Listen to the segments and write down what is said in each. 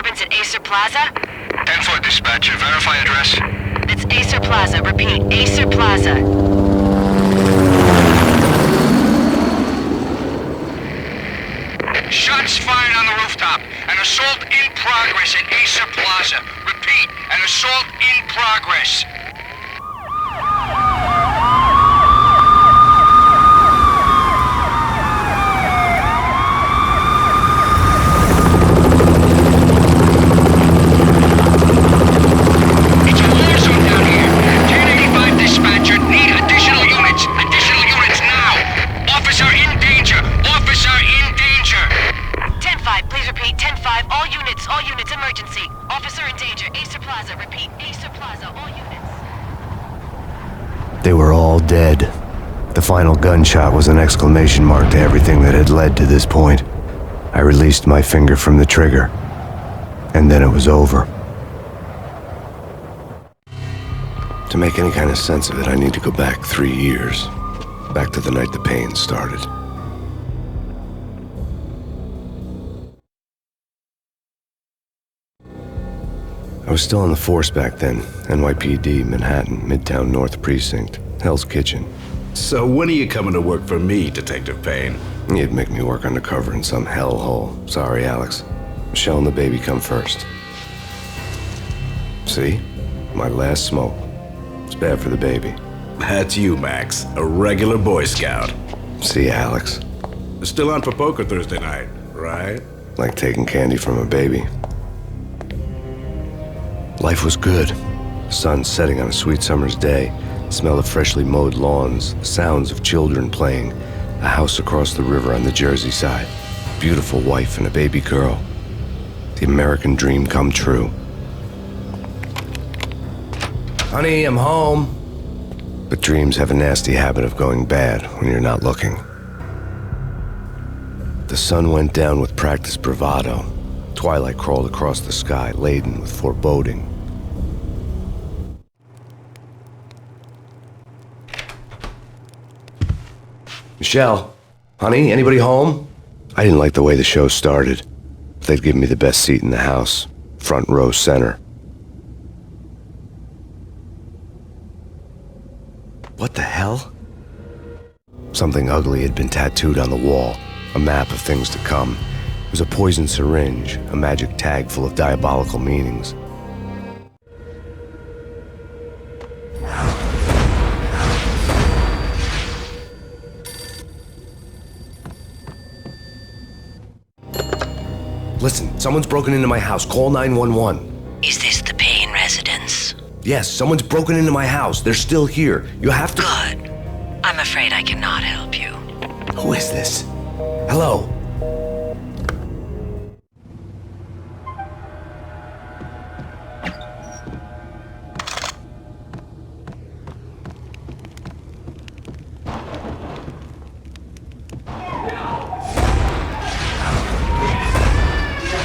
disturbance at Acer Plaza? 10-4 dispatcher, verify address. It's Acer Plaza, repeat, Acer Plaza. Shots fired on the rooftop. An assault in progress at Acer Plaza. Repeat, an assault in progress. It's a war zone down here. 1085 dispatcher, need additional units. Additional units now. Officer in danger. Officer in danger. 10-5, please repeat, 10-5, all units, emergency. Officer in danger, Acer Plaza, repeat, Acer Plaza, all units. They were all dead. The final gunshot was an exclamation mark to everything that had led to this point. I released my finger from the trigger, and then it was over. To make any kind of sense of it, I need to go back 3 years. Back to the night the pain started. I was still on the force back then. NYPD, Manhattan, Midtown North Precinct, Hell's Kitchen. So when are you coming to work for me, Detective Payne? You'd make me work undercover in some hellhole. Sorry, Alex. Michelle and the baby come first. See? My last smoke. It's bad for the baby. That's you, Max. A regular Boy Scout. See, Alex. Still on for poker Thursday night, right? Like taking candy from a baby. Life was good. The sun setting on a sweet summer's day. The smell of freshly mowed lawns. The sounds of children playing. A house across the river on the Jersey side. Beautiful wife and a baby girl. The American dream come true. Honey, I'm home. But dreams have a nasty habit of going bad when you're not looking. The sun went down with practiced bravado. Twilight crawled across the sky, laden with foreboding. Michelle, honey, anybody home? I didn't like the way the show started. They'd given me the best seat in the house, front row center. What the hell? Something ugly had been tattooed on the wall, a map of things to come. It was a poison syringe, a magic tag full of diabolical meanings. Listen, someone's broken into my house. Call 911. Is this the Payne residence? Yes, someone's broken into my house. They're still here. You have to... Good. I'm afraid I cannot help you. Who is this? Hello?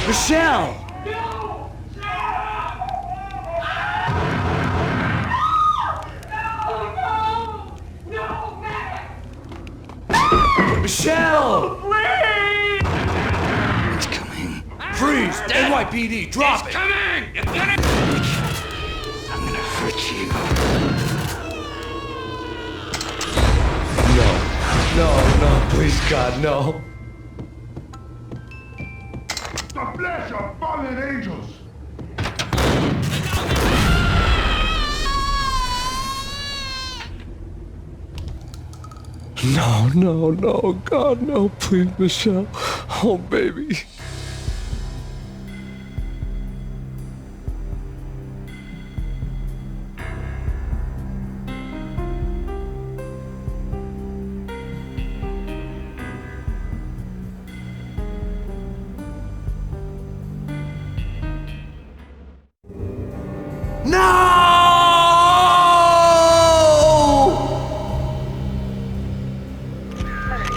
Michelle! Michelle! It's coming. Freeze! NYPD, drop it! Coming! I'm gonna hurt you. No, please, God, no. The flesh of fallen angels! No, God, no, please, Michelle. Oh, baby.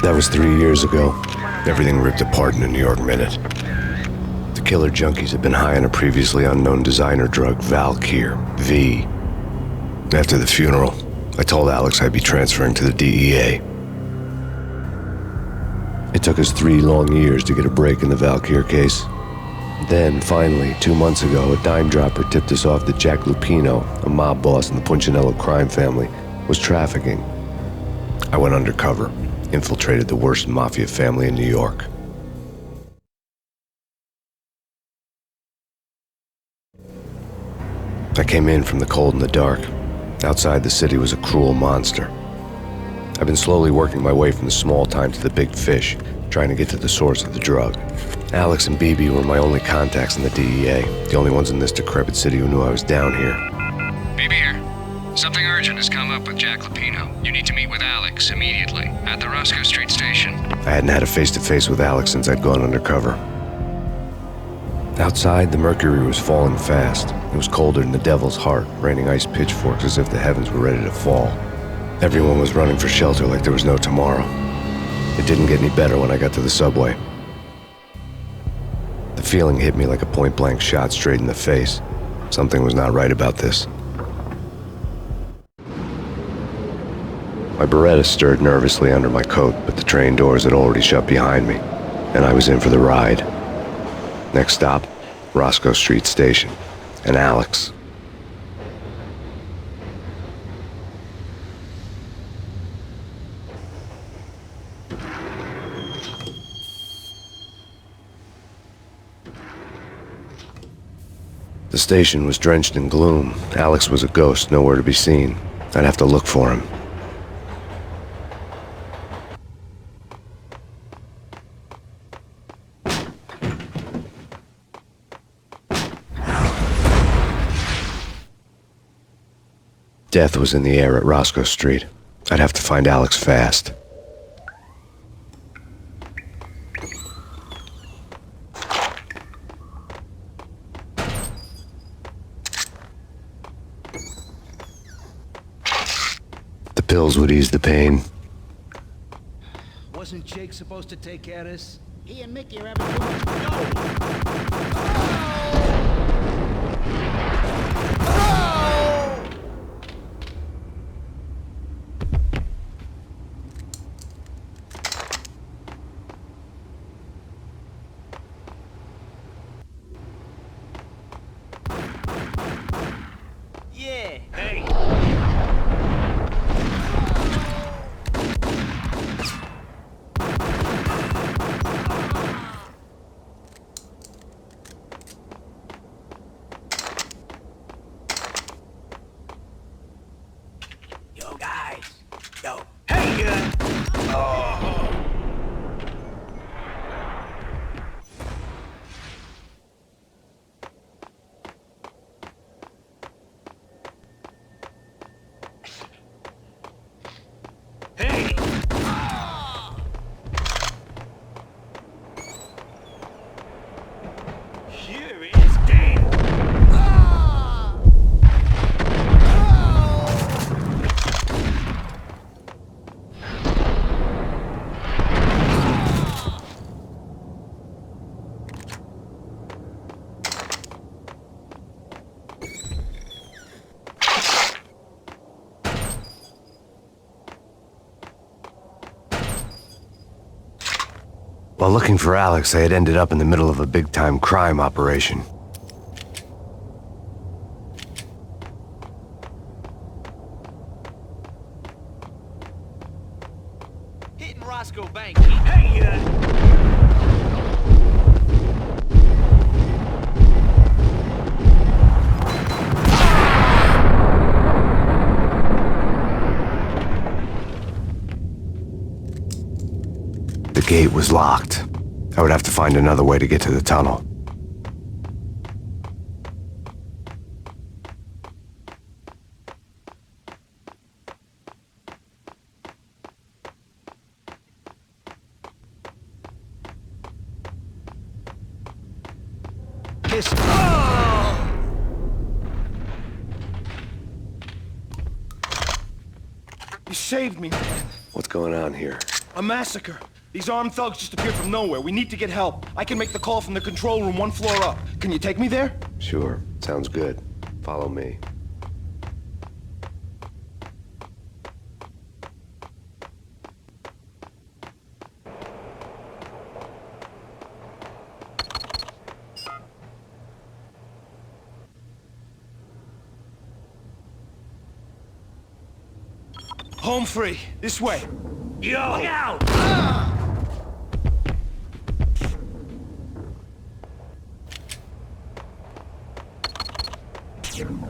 That was 3 years ago. Everything ripped apart in a New York minute. The killer junkies had been high on a previously unknown designer drug, Valkyrine, V. After the funeral, I told Alex I'd be transferring to the DEA. It took us 3 long years to get a break in the Valkyrine case. Then, finally, 2 months ago, a dime dropper tipped us off that Jack Lupino, a mob boss in the Punchinello crime family, was trafficking. I went undercover, infiltrated the worst mafia family in New York. I came in from the cold and the dark. Outside the city was a cruel monster. I've been slowly working my way from the small time to the big fish, trying to get to the source of the drug. Alex and BB were my only contacts in the DEA, the only ones in this decrepit city who knew I was down here. BB here. Something urgent has come up with Jack Lupino. You need to meet with Alex immediately at the Roscoe Street station. I hadn't had a face-to-face with Alex since I'd gone undercover. Outside, the mercury was falling fast. It was colder than the devil's heart, raining ice pitchforks as if the heavens were ready to fall. Everyone was running for shelter like there was no tomorrow. It didn't get any better when I got to the subway. The feeling hit me like a point-blank shot straight in the face. Something was not right about this. My Beretta stirred nervously under my coat, but the train doors had already shut behind me, and I was in for the ride. Next stop, Roscoe Street Station, and Alex. The station was drenched in gloom. Alex was a ghost, nowhere to be seen. I'd have to look for him. Death was in the air at Roscoe Street. I'd have to find Alex fast. The pills would ease the pain. Wasn't Jake supposed to take care of this? He and Mickey are having too much fun. While looking for Alex, I had ended up in the middle of a big-time crime operation. Hitting Roscoe Bank. Hey, The gate was locked. I would have to find another way to get to the tunnel. You saved me, man. What's going on here? A massacre. These armed thugs just appeared from nowhere. We need to get help. I can make the call from the control room 1 floor up. Can you take me there? Sure. Sounds good. Follow me. Home free. This way. Yo! Look out! Get him!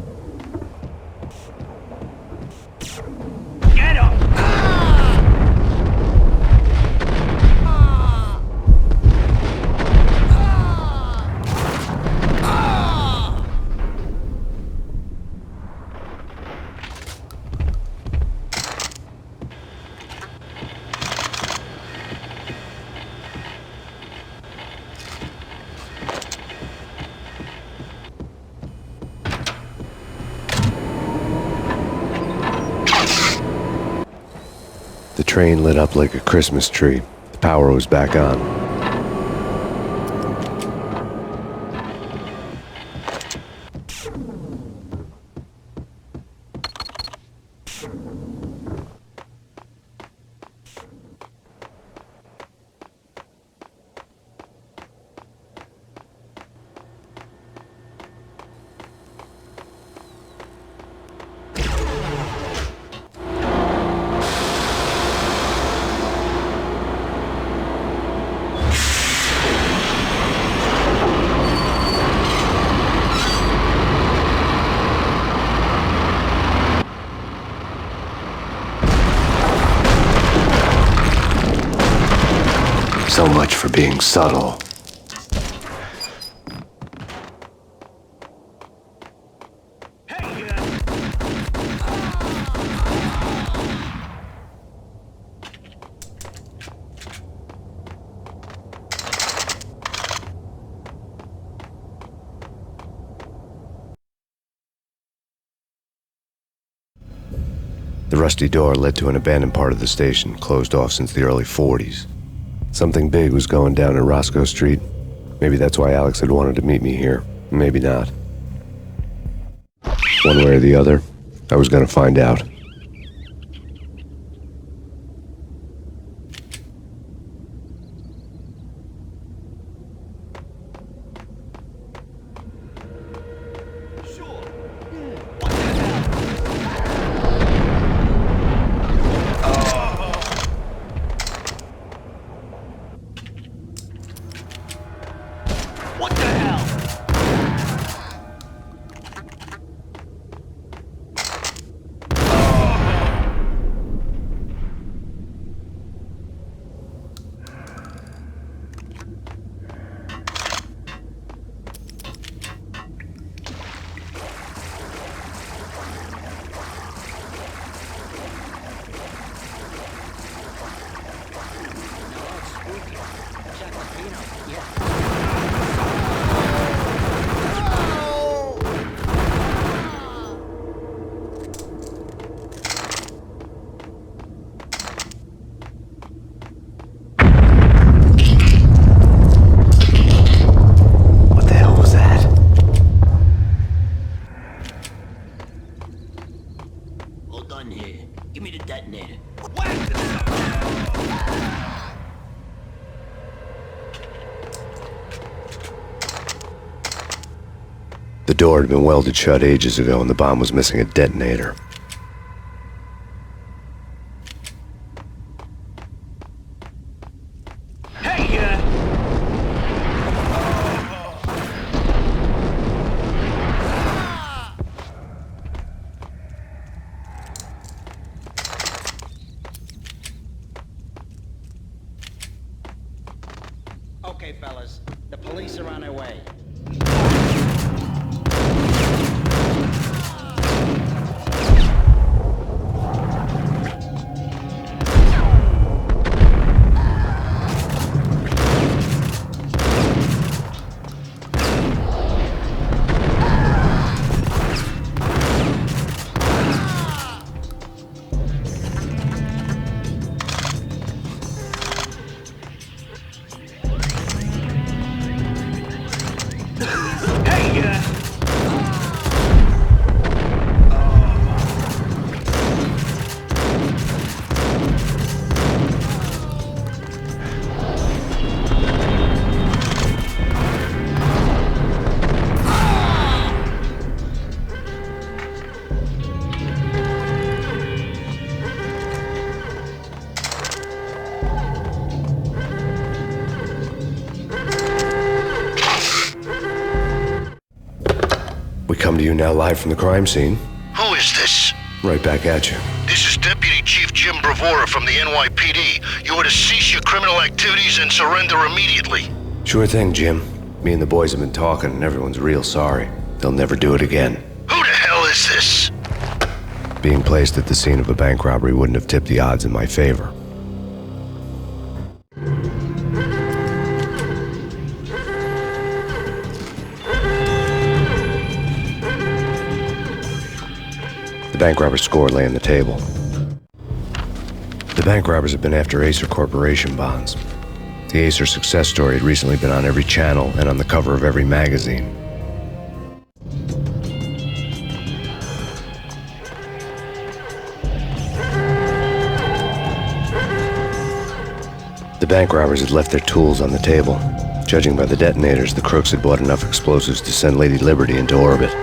The train lit up like a Christmas tree. The power was back on. So much for being subtle. The rusty door led to an abandoned part of the station, closed off since the early 40s. Something big was going down in Roscoe Street. Maybe that's why Alex had wanted to meet me here. Maybe not. One way or the other, I was gonna find out. The door had been welded shut ages ago and the bomb was missing a detonator. Okay, fellas. The police are on their way. you, now live from the crime scene. Who is this? Right back at you. This is Deputy Chief Jim Bravura from the NYPD. You are to cease your criminal activities and surrender immediately. Sure thing, Jim. Me and the boys have been talking, and everyone's real sorry. They'll never do it again. Who the hell is this? Being placed at the scene of a bank robbery wouldn't have tipped the odds in my favor. The bank robber's score lay on the table. The bank robbers have been after Acer Corporation bonds. The Acer success story had recently been on every channel and on the cover of every magazine. The bank robbers had left their tools on the table. Judging by the detonators, the crooks had bought enough explosives to send Lady Liberty into orbit.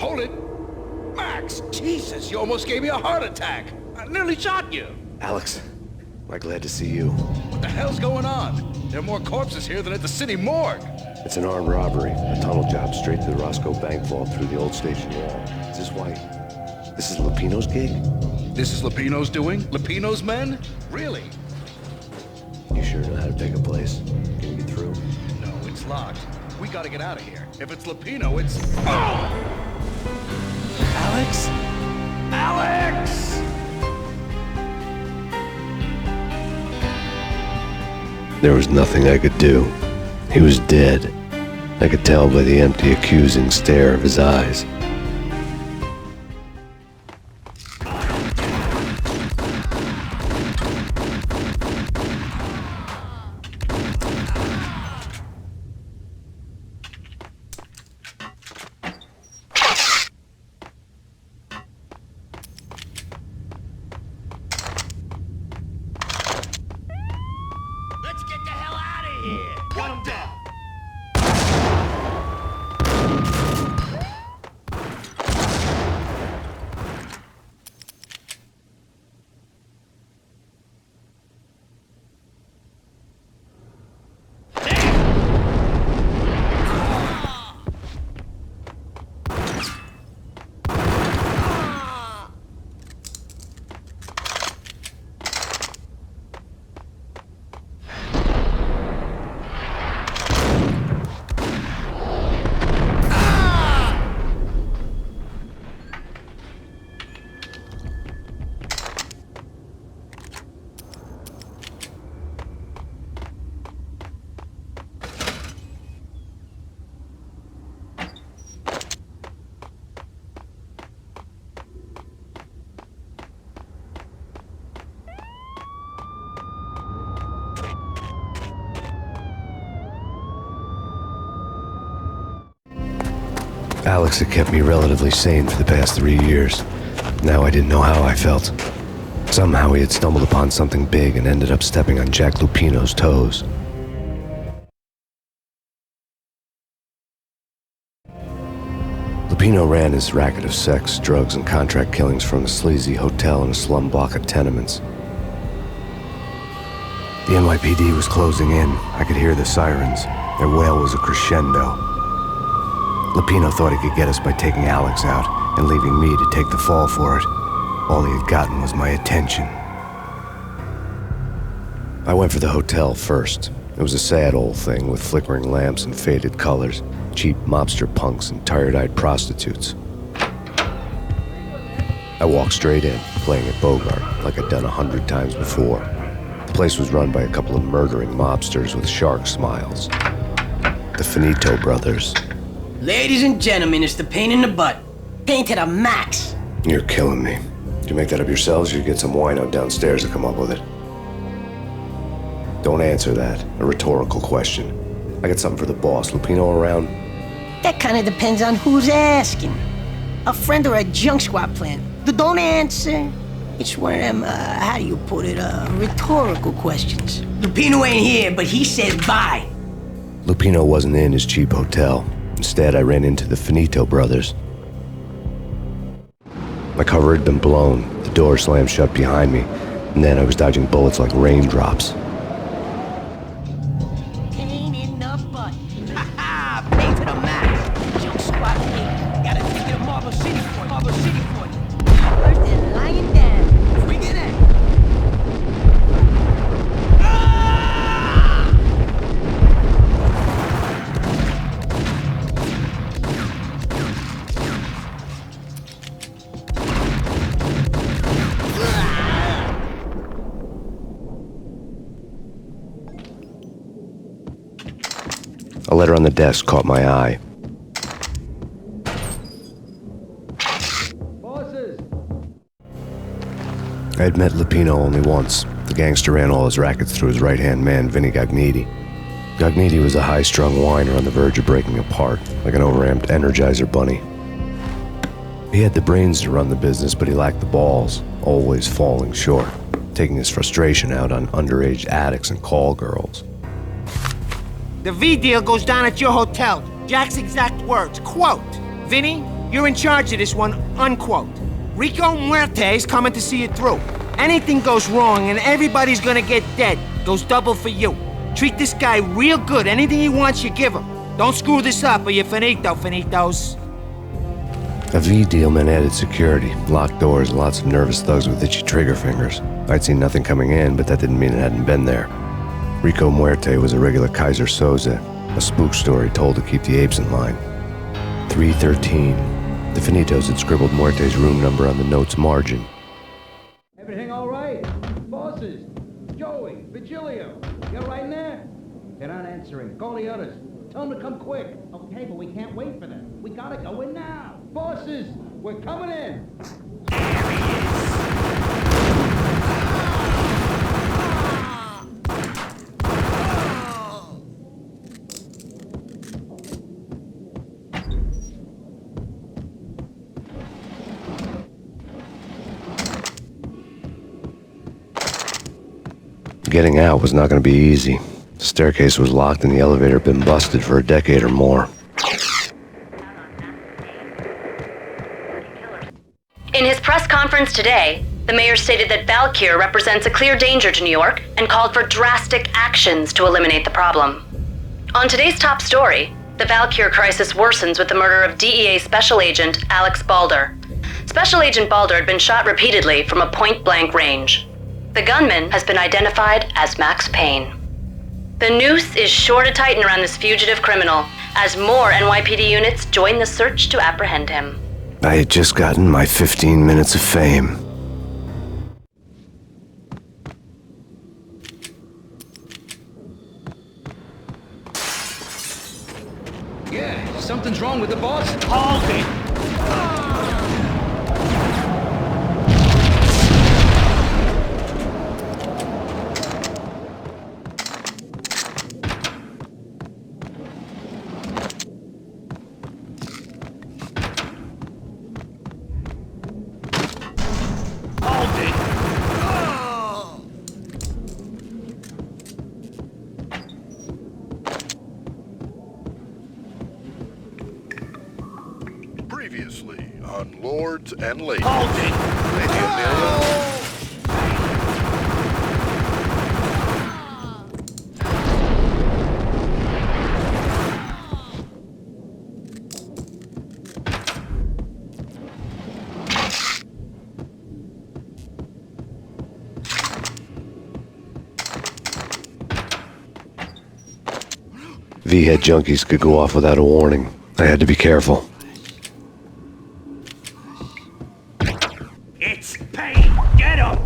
Hold it! Max! Jesus, you almost gave me a heart attack! I nearly shot you! Alex, we're glad to see you. What the hell's going on? There are more corpses here than at the city morgue! It's an armed robbery. A tunnel job straight to the Roscoe Bank vault through the old station wall. Is this why... This is Lupino's gig? This is Lupino's doing? Lupino's men? Really? You sure know how to pick a place? Can you get through? No, it's locked. We gotta get out of here. If it's Lupino, it's... Oh! Alex? Alex! There was nothing I could do. He was dead. I could tell by the empty, accusing stare of his eyes. Alex had kept me relatively sane for the past 3 years. Now I didn't know how I felt. Somehow he had stumbled upon something big and ended up stepping on Jack Lupino's toes. Lupino ran his racket of sex, drugs, and contract killings from a sleazy hotel in a slum block of tenements. The NYPD was closing in. I could hear the sirens. Their wail was a crescendo. Lupino thought he could get us by taking Alex out and leaving me to take the fall for it. All he had gotten was my attention. I went for the hotel first. It was a sad old thing with flickering lamps and faded colors, cheap mobster punks and tired-eyed prostitutes. I walked straight in, playing at Bogart like I'd done 100 times before. The place was run by a couple of murdering mobsters with shark smiles. The Finito brothers. Ladies and gentlemen, it's the pain in the butt. Pain to the max. You're killing me. Did you make that up yourselves or you get some wino downstairs to come up with it? Don't answer that. A rhetorical question. I got something for the boss. Lupino around? That kind of depends on who's asking. A friend or a junk squad plan. Don't answer. It's one of them, how do you put it, rhetorical questions. Lupino ain't here, but he says bye. Lupino wasn't in his cheap hotel. Instead, I ran into the Finito brothers. My cover had been blown. The door slammed shut behind me, and then I was dodging bullets like raindrops. Pain in the butt. Ha-ha! Pain to the max. Junk squad pain. Got a ticket to Marble City for you. Marble City for you. First is lying down. Bring it in. A letter on the desk caught my eye. Bosses! I had met Lupino only once. The gangster ran all his rackets through his right-hand man, Vinny Gagniti. Gagniti was a high-strung whiner on the verge of breaking apart, like an overamped Energizer bunny. He had the brains to run the business, but he lacked the balls, always falling short, taking his frustration out on underage addicts and call girls. The V deal goes down at your hotel. Jack's exact words, quote, "Vinny, you're in charge of this one," unquote. Rico Muerte's coming to see it through. Anything goes wrong and everybody's gonna get dead. Goes double for you. Treat this guy real good. Anything he wants, you give him. Don't screw this up or you're finito, finitos. A V deal meant added security, locked doors, and lots of nervous thugs with itchy trigger fingers. I'd seen nothing coming in, but that didn't mean it hadn't been there. Rico Muerte was a regular Kaiser Soze, a spook story told to keep the apes in line. 313. The Finitos had scribbled Muerte's room number on the note's margin. Everything all right? Bosses? Joey? Vigilio? You're right in there? They're not answering. Call the others. Tell them to come quick. Okay, but we can't wait for them. We gotta go in now. Bosses, we're coming in. There he is. Getting out was not going to be easy. The staircase was locked and the elevator had been busted for a decade or more. In his press conference today, the mayor stated that Valkyr represents a clear danger to New York and called for drastic actions to eliminate the problem. On today's top story, the Valkyr crisis worsens with the murder of DEA Special Agent Alex Balder. Special Agent Balder had been shot repeatedly from a point-blank range. The gunman has been identified as Max Payne. The noose is sure to tighten around this fugitive criminal as more NYPD units join the search to apprehend him. I had just gotten my 15 minutes of fame. Yeah, something's wrong with the boss. Hold it! Previously on Lords and Ladies. Hold it! Lady Amelia. V-head junkies could go off without a warning. I had to be careful. It's Payne! Get him!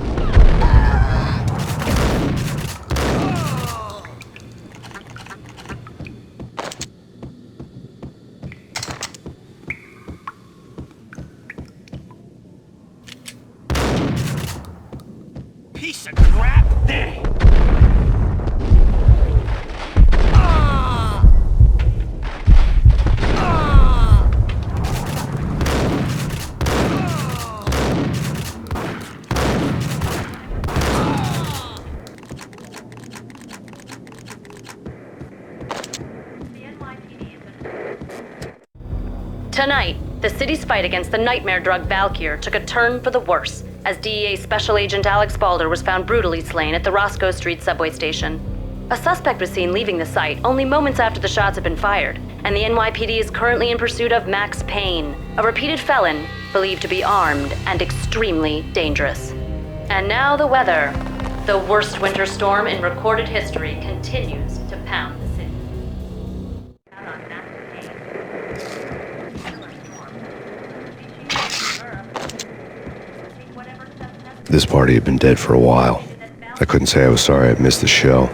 Piece of crap! There! Tonight, the city's fight against the nightmare drug Valkyr took a turn for the worse, as DEA Special Agent Alex Balder was found brutally slain at the Roscoe Street subway station. A suspect was seen leaving the site only moments after the shots had been fired, and the NYPD is currently in pursuit of Max Payne, a repeated felon believed to be armed and extremely dangerous. And now the weather. The worst winter storm in recorded history continues to pound the city. This party had been dead for a while. I couldn't say I was sorry I'd missed the show.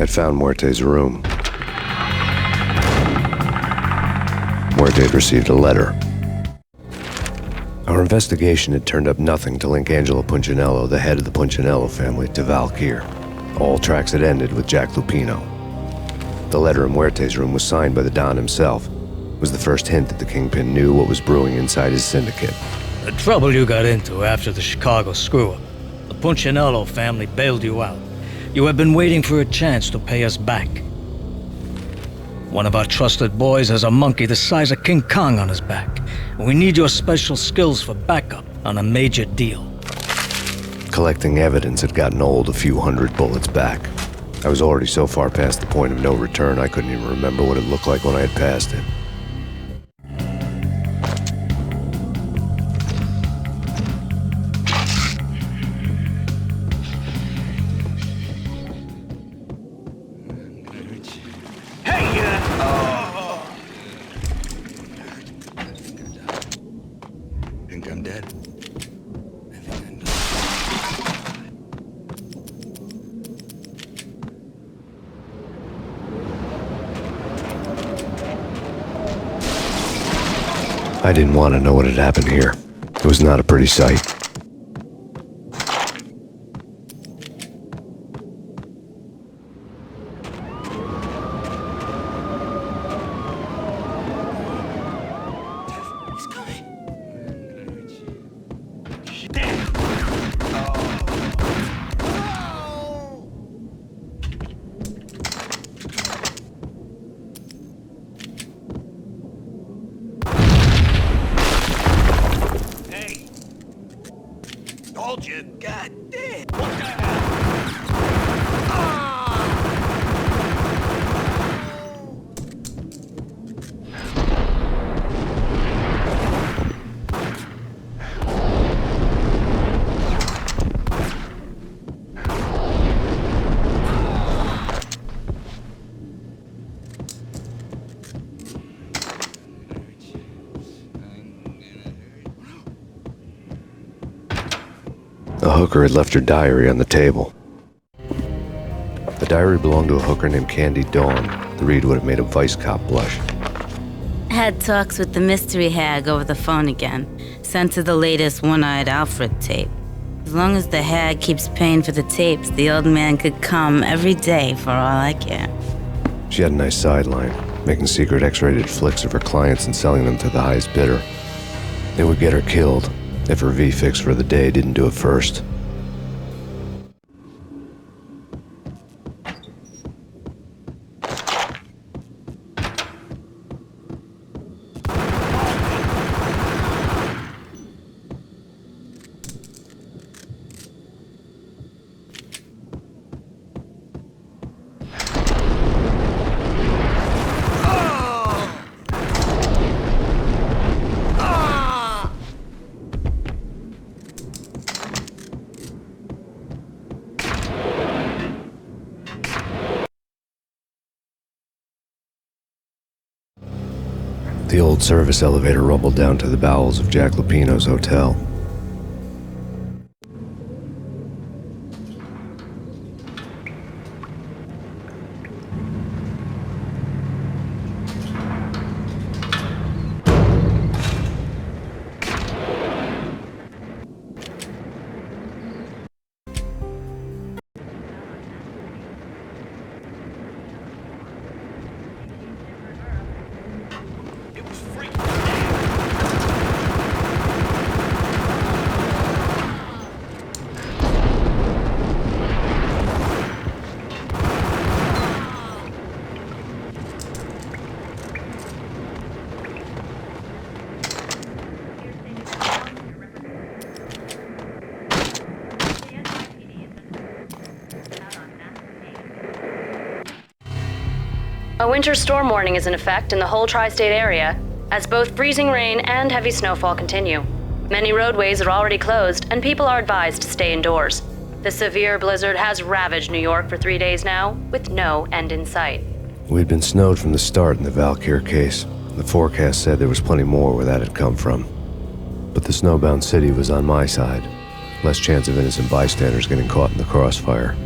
I'd found Muerte's room. Muerte had received a letter. Our investigation had turned up nothing to link Angelo Punchinello, the head of the Punchinello family, to Valkyr. All tracks had ended with Jack Lupino. The letter in Muerte's room was signed by the Don himself. It was the first hint that the Kingpin knew what was brewing inside his syndicate. The trouble you got into after the Chicago screw-up. The Punchinello family bailed you out. You have been waiting for a chance to pay us back. One of our trusted boys has a monkey the size of King Kong on his back. We need your special skills for backup on a major deal. Collecting evidence had gotten old a few hundred bullets back. I was already so far past the point of no return I couldn't even remember what it looked like when I had passed it. I didn't want to know what had happened here. It was not a pretty sight. The hooker had left her diary on the table. The diary belonged to a hooker named Candy Dawn. The read would have made a vice cop blush. Had talks with the mystery hag over the phone again. Sent her the latest One-Eyed Alfred tape. As long as the hag keeps paying for the tapes, the old man could come every day for all I care. She had a nice sideline, making secret X-rated flicks of her clients and selling them to the highest bidder. It would get her killed if her V-fix for the day didn't do it first. The old service elevator rumbled down to the bowels of Jack Lupino's hotel. A winter storm warning is in effect in the whole tri-state area, as both freezing rain and heavy snowfall continue. Many roadways are already closed, and people are advised to stay indoors. The severe blizzard has ravaged New York for 3 days now, with no end in sight. We'd been snowed from the start in the Valkyr case. The forecast said there was plenty more where that had come from. But the snowbound city was on my side. Less chance of innocent bystanders getting caught in the crossfire.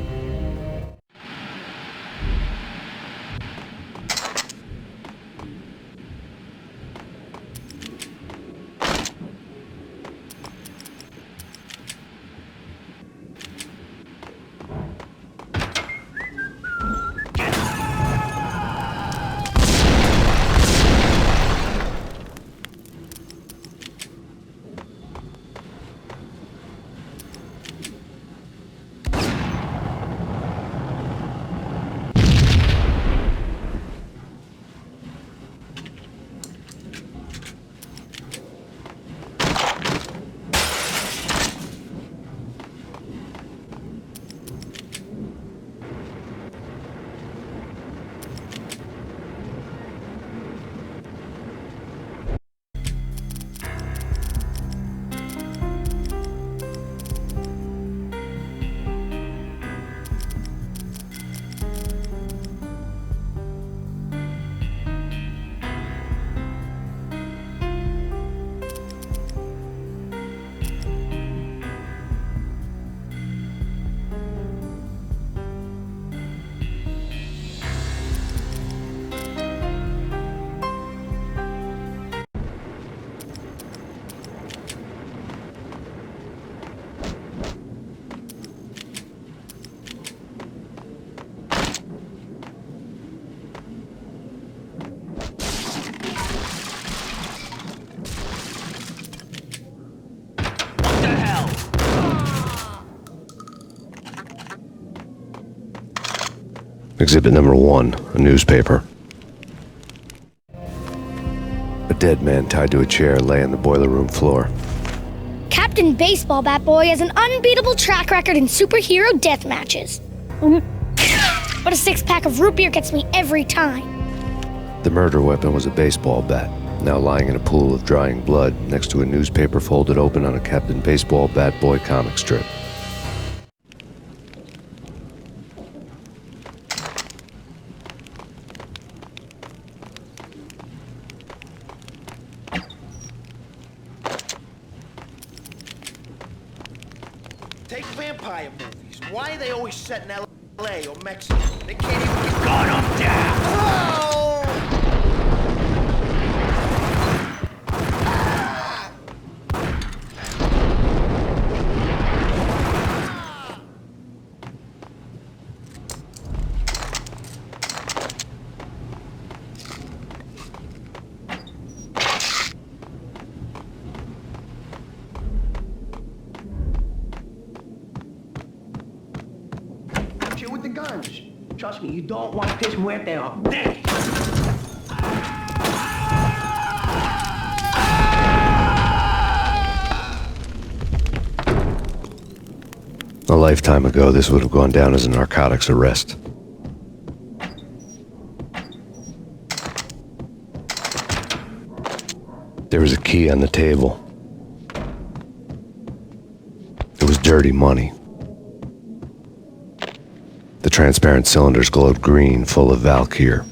Exhibit number 1, a newspaper. A dead man tied to a chair lay on the boiler room floor. Captain Baseball Bat Boy has an unbeatable track record in superhero death matches. But a 6-pack of root beer gets me every time. The murder weapon was a baseball bat, now lying in a pool of drying blood next to a newspaper folded open on a Captain Baseball Bat Boy comic strip. Take vampire movies. Why are they always set in L.A. or Mexico? They can't even get gun them down. Oh! guns. Trust me, you don't want to piss Muerte off. There. A lifetime ago, this would have gone down as a narcotics arrest. There was a key on the table. It was dirty money. The transparent cylinders glowed green, full of Valkyr.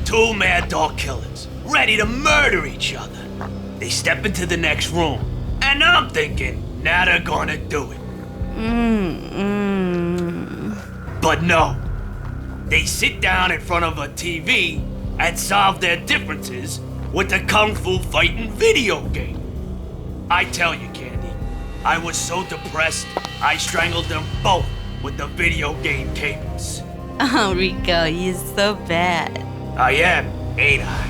Two mad dog killers, ready to murder each other. They step into the next room, and I'm thinking, now they're gonna do it. But no. They sit down in front of a TV and solve their differences with the Kung Fu fighting video game. I tell you, Candy, I was so depressed, I strangled them both with the video game cables. Oh, Rico, you're so bad. I am, ain't I?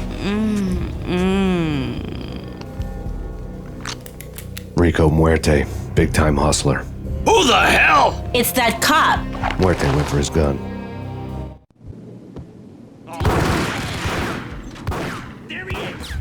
Rico Muerte, big-time hustler. Who the hell? It's that cop. Muerte went for his gun. There he is.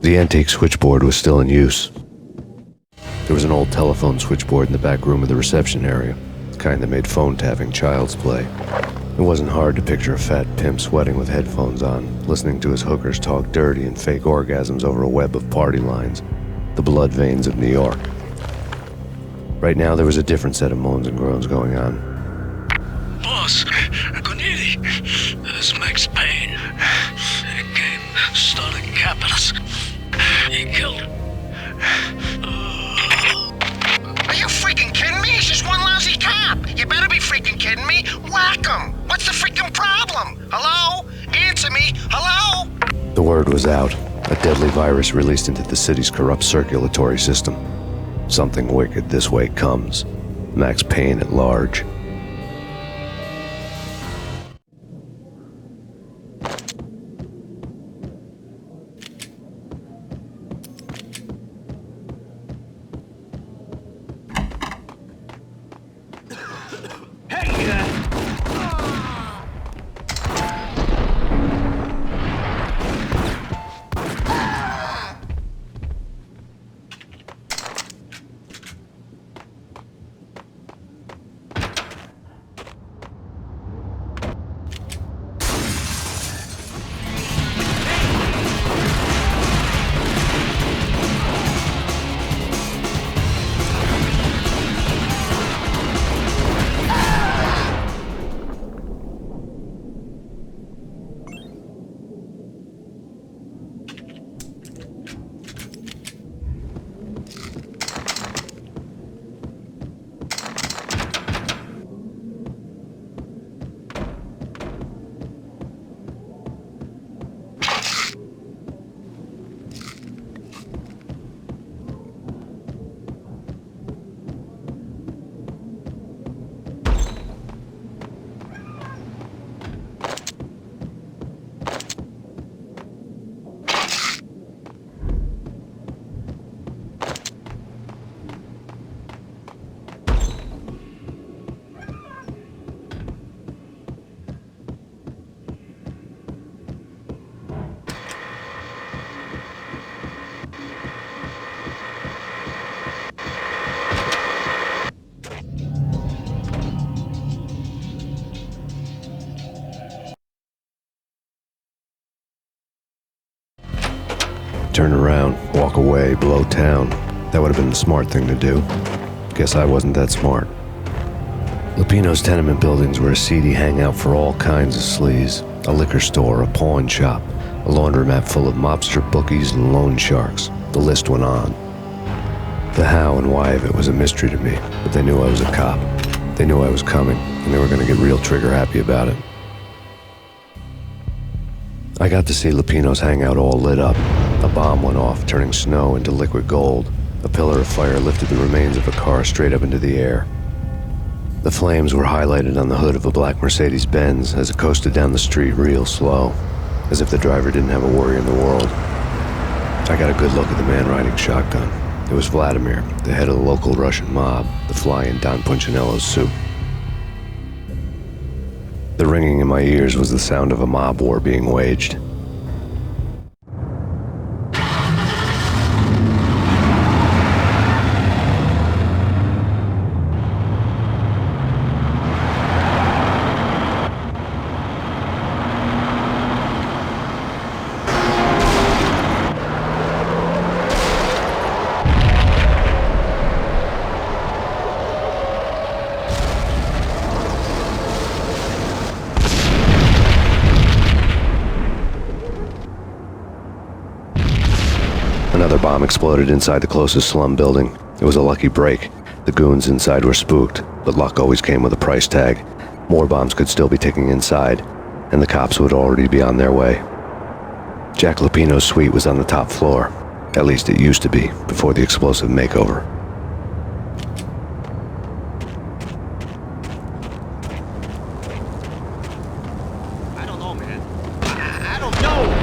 The antique switchboard was still in use. There was an old telephone switchboard in the back room of the reception area, the kind that made phone tapping child's play. It wasn't hard to picture a fat pimp sweating with headphones on, listening to his hookers talk dirty and fake orgasms over a web of party lines, the blood veins of New York. Right now, there was a different set of moans and groans going on. Boss, Gonidi, this Max Payne. He came, started capping us. He killed him. Are you freaking kidding me? He's just one lousy cop. You better be freaking kidding me. Whack him. What's the freaking problem? Hello? Answer me. Hello? The word was out. A deadly virus released into the city's corrupt circulatory system. Something wicked this way comes. Max Payne at large. turn around, walk away, blow town. That would have been the smart thing to do. Guess I wasn't that smart. Lupino's tenement buildings were a seedy hangout for all kinds of sleaze. A liquor store, a pawn shop, a laundromat full of mobster bookies and loan sharks. The list went on. The how and why of it was a mystery to me, but they knew I was a cop. They knew I was coming, and they were going to get real trigger happy about it. I got to see Lupino's hangout all lit up. A bomb went off, turning snow into liquid gold. A pillar of fire lifted the remains of a car straight up into the air. The flames were highlighted on the hood of a black Mercedes-Benz as it coasted down the street real slow, as if the driver didn't have a worry in the world. I got a good look at the man riding shotgun. It was Vladimir, the head of the local Russian mob, the fly in Don Punchinello's soup. The ringing in my ears was the sound of a mob war being waged. Another bomb exploded inside the closest slum building. It was a lucky break. The goons inside were spooked, but luck always came with a price tag. More bombs could still be ticking inside, and the cops would already be on their way. Jack Lupino's suite was on the top floor. At least it used to be, before the explosive makeover. I don't know, man. I don't know!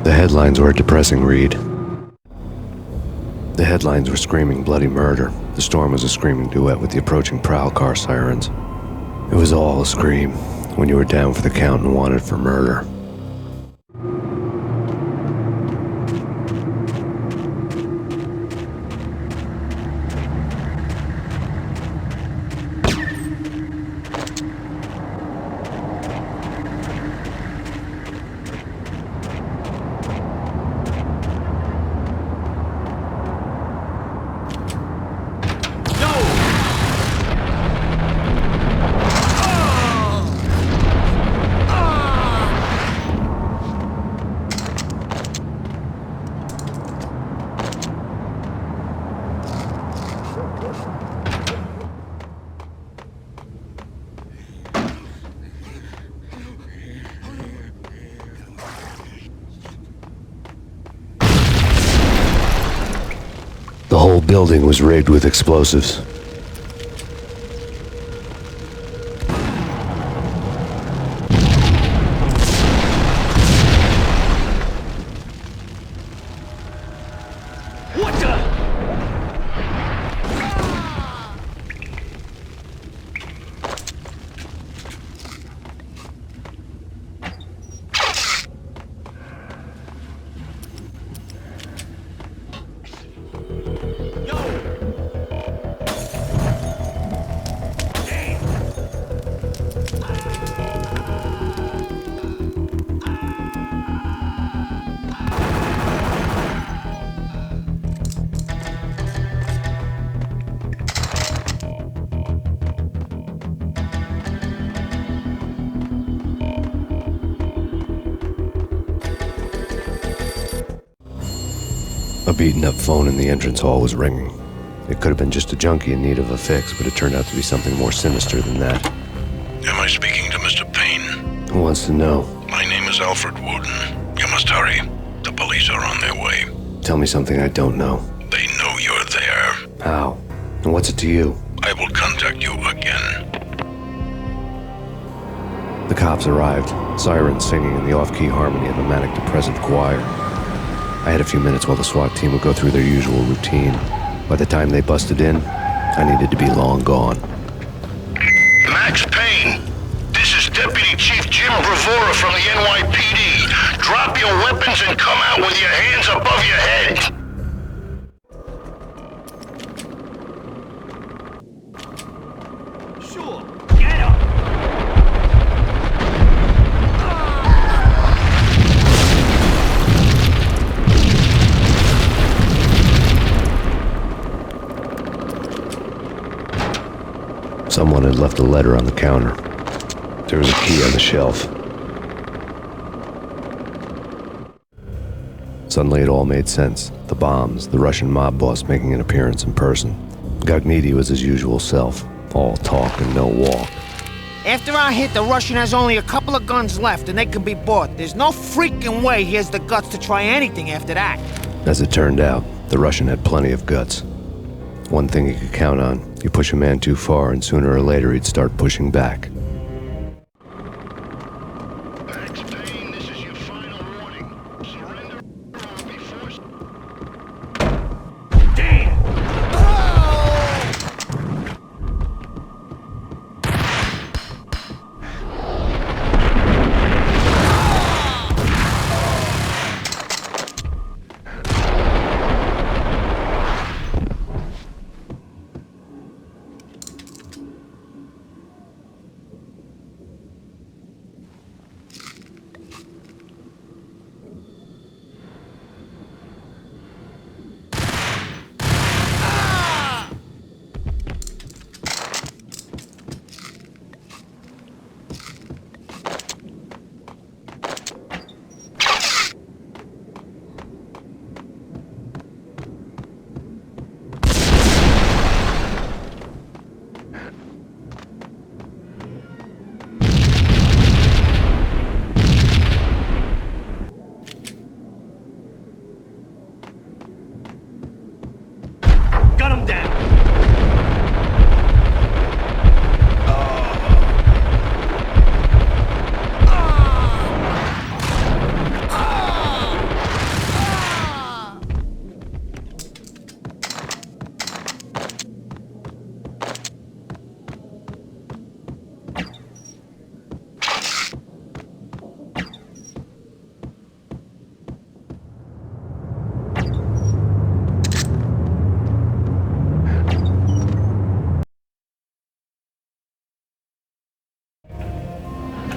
The headlines were a depressing read. The headlines were screaming bloody murder. The storm was a screaming duet with the approaching prowl car sirens. It was all a scream when you were down for the count and wanted for murder. The whole building was rigged with explosives. What the? A beaten-up phone in the entrance hall was ringing. It could have been just a junkie in need of a fix, but it turned out to be something more sinister than that. Am I speaking to Mr. PAYNE? Who wants to know? My name is Alfred Wooden. You must hurry. The police are on their way. Tell me something I don't know. They know you're there. How? And what's it to you? I will contact you again. The cops arrived, sirens singing in the off-key harmony of a manic-depressive choir. I had a few minutes while the SWAT team would go through their usual routine. By the time they busted in, I needed to be long gone. Max Payne. This is Deputy Chief Jim Bravura from the NYPD. Drop your weapons and come out with your hands above your head. Sure, get up! Someone had left a letter on the counter. There was a key on the shelf. Suddenly it all made sense. The bombs, the Russian mob boss making an appearance in person. Gagniti was his usual self, all talk and no walk. After our hit, the Russian has only a couple of guns left and they can be bought. There's no freaking way he has the guts to try anything after that. As it turned out, the Russian had plenty of guts. One thing he could count on, you push a man too far and sooner or later he'd start pushing back.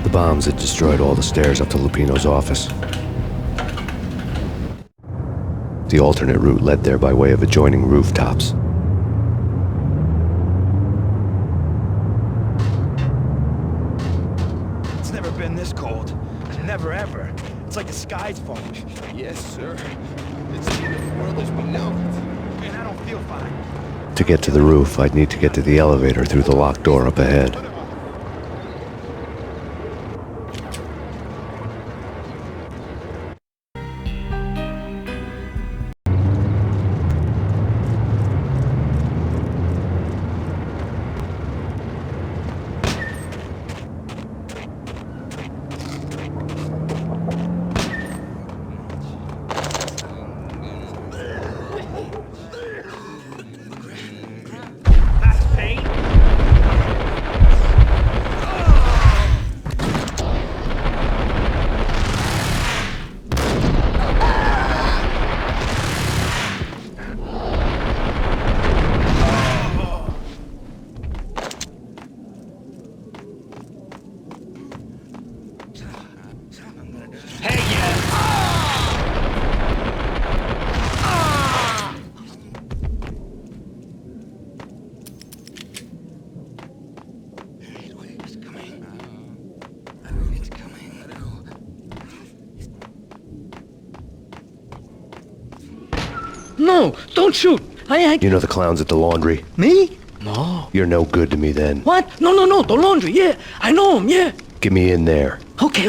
The bombs had destroyed all the stairs up to Lupino's office. The alternate route led there by way of adjoining rooftops. It's never been this cold. Never ever. It's like the sky's falling. Yes, sir. It's the end of the world as we know it. And I don't feel fine. To get to the roof, I'd need to get to the elevator through the locked door up ahead. No, don't shoot. You know the clowns at the laundry? Me? No. You're no good to me then. What? No, the laundry, yeah. I know him, yeah. Get me in there. Okay.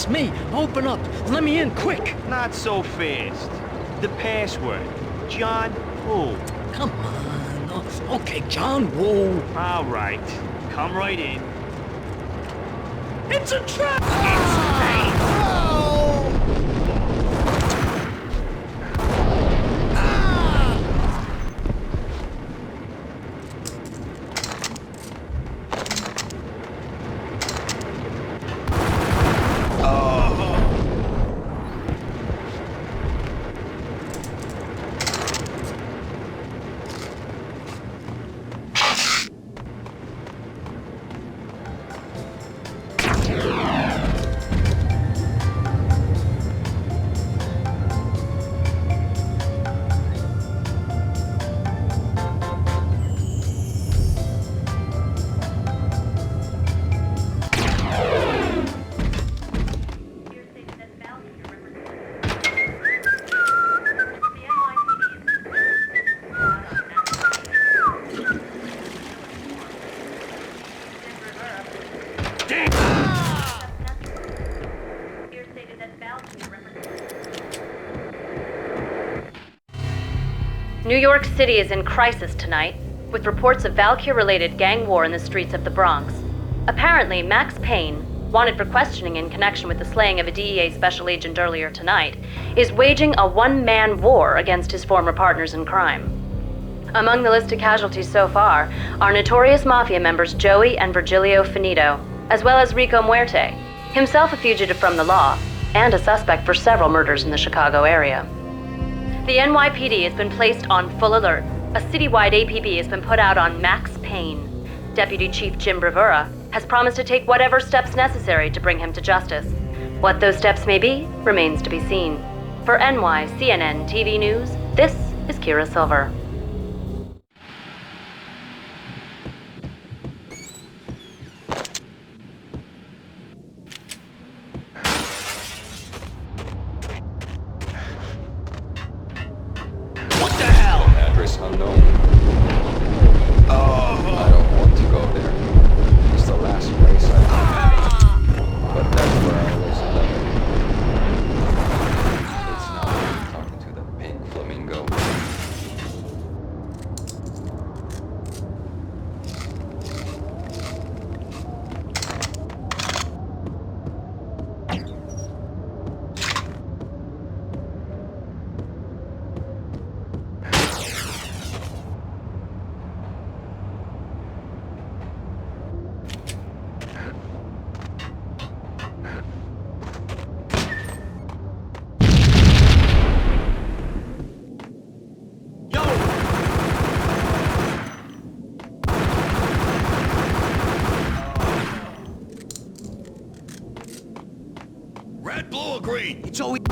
It's me. Open up. Let me in, quick. Not so fast. The password. John Woo. Come on. Oh, okay, John Woo. All right. Come right in. It's a trap! New York City is in crisis tonight, with reports of Valkyr-related gang war in the streets of the Bronx. Apparently, Max Payne, wanted for questioning in connection with the slaying of a DEA special agent earlier tonight, is waging a one-man war against his former partners in crime. Among the list of casualties so far are notorious mafia members Joey and Virgilio Finito, as well as Rico Muerte, himself a fugitive from the law, and a suspect for several murders in the Chicago area. The NYPD has been placed on full alert. A citywide APB has been put out on Max Payne. Deputy Chief Jim Bravura has promised to take whatever steps necessary to bring him to justice. What those steps may be remains to be seen. For NYCNN TV News, this is Kira Silver. Unknown. I don't want to go there. It's the last place I went. But that's where I always left. It's not talking to the pink flamingo. Red, blue, or green? It's always...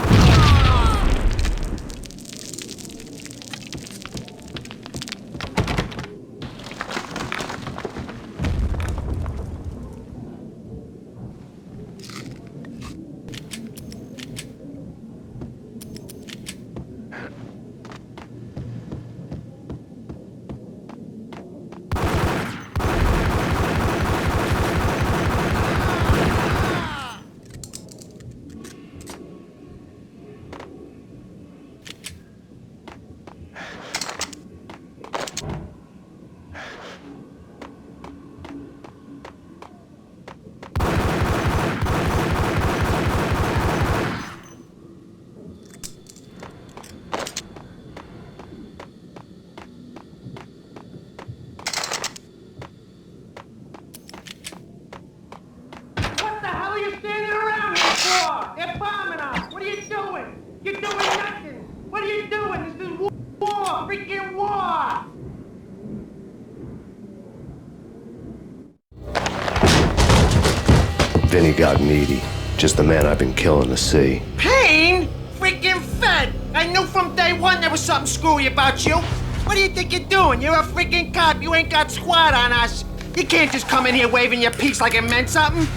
They're bombing us! What are you doing? You're doing nothing! What are you doing? This is war! Freaking war! Vinny got needy. Just the man I've been killing to see. Payne? Freaking fed! I knew from day one there was something screwy about you. What do you think you're doing? You're a freaking cop. You ain't got squad on us. You can't just come in here waving your piece like it meant something.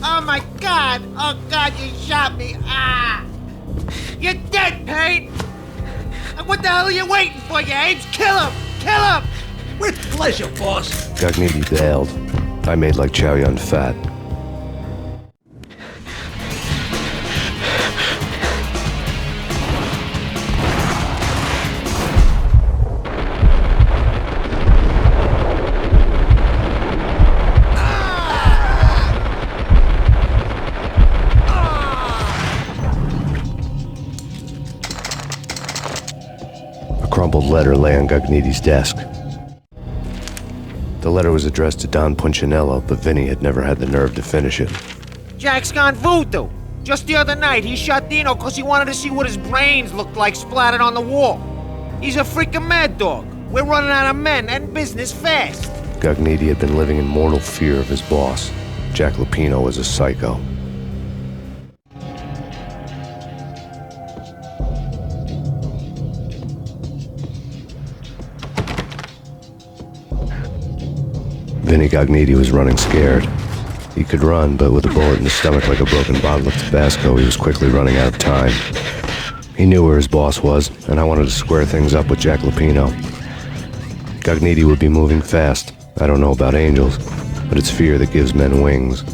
Oh my God! Oh God, you shot me! Ah! You're dead, Payne! What the hell are you waiting for, you apes? Kill him! Kill him! With pleasure, boss. Gagniti bailed. I made like Chow Yun Fat. A crumpled letter lay on Gagniti's desk. The letter was addressed to Don Punchinello, but Vinny had never had the nerve to finish it. Jack's gone voodoo. Just the other night, he shot Dino because he wanted to see what his brains looked like splattered on the wall. He's a freaking mad dog. We're running out of men and business fast. Gagniti had been living in mortal fear of his boss. Jack Lupino was a psycho. Vinny Gagniti was running scared. He could run, but with a bullet in his stomach like a broken bottle of Tabasco, he was quickly running out of time. He knew where his boss was, and I wanted to square things up with Jack Lupino. Gagniti would be moving fast. I don't know about angels, but it's fear that gives men wings.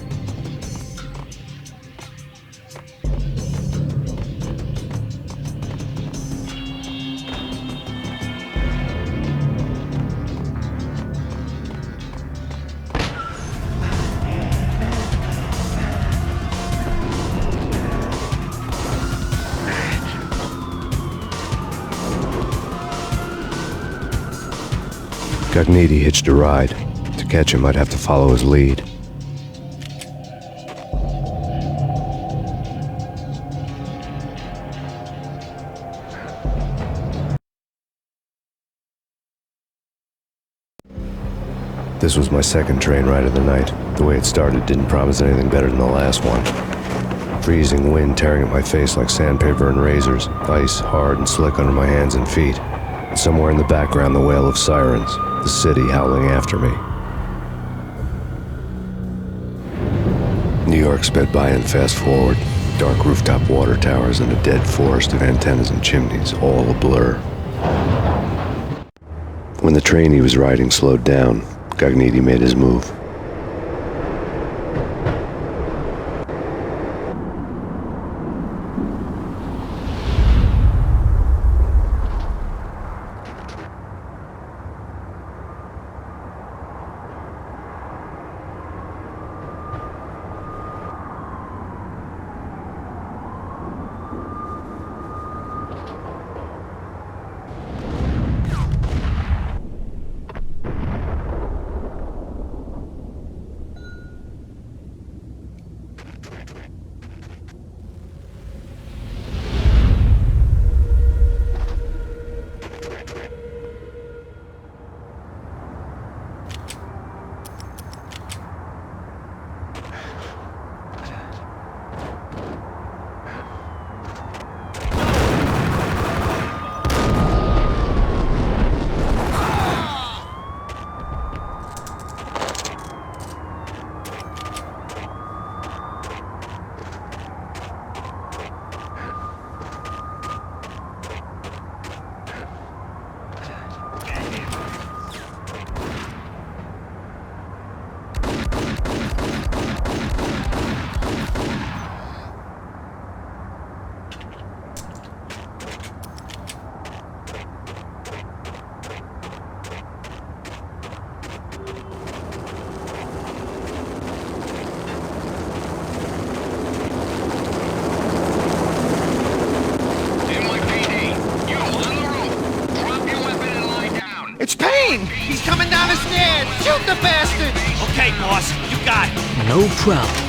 Gagniti hitched a ride. To catch him, I'd have to follow his lead. This was my second train ride of the night. The way it started didn't promise anything better than the last one. Freezing wind tearing at my face like sandpaper and razors, ice hard and slick under my hands and feet. And somewhere in the background, the wail of sirens. The city howling after me. New York sped by in fast forward. Dark rooftop water towers and a dead forest of antennas and chimneys, all a blur. When the train he was riding slowed down, Gagniti made his move. It's Payne! He's coming down the stairs! Shoot the bastard! Okay, boss, you got it. No problem.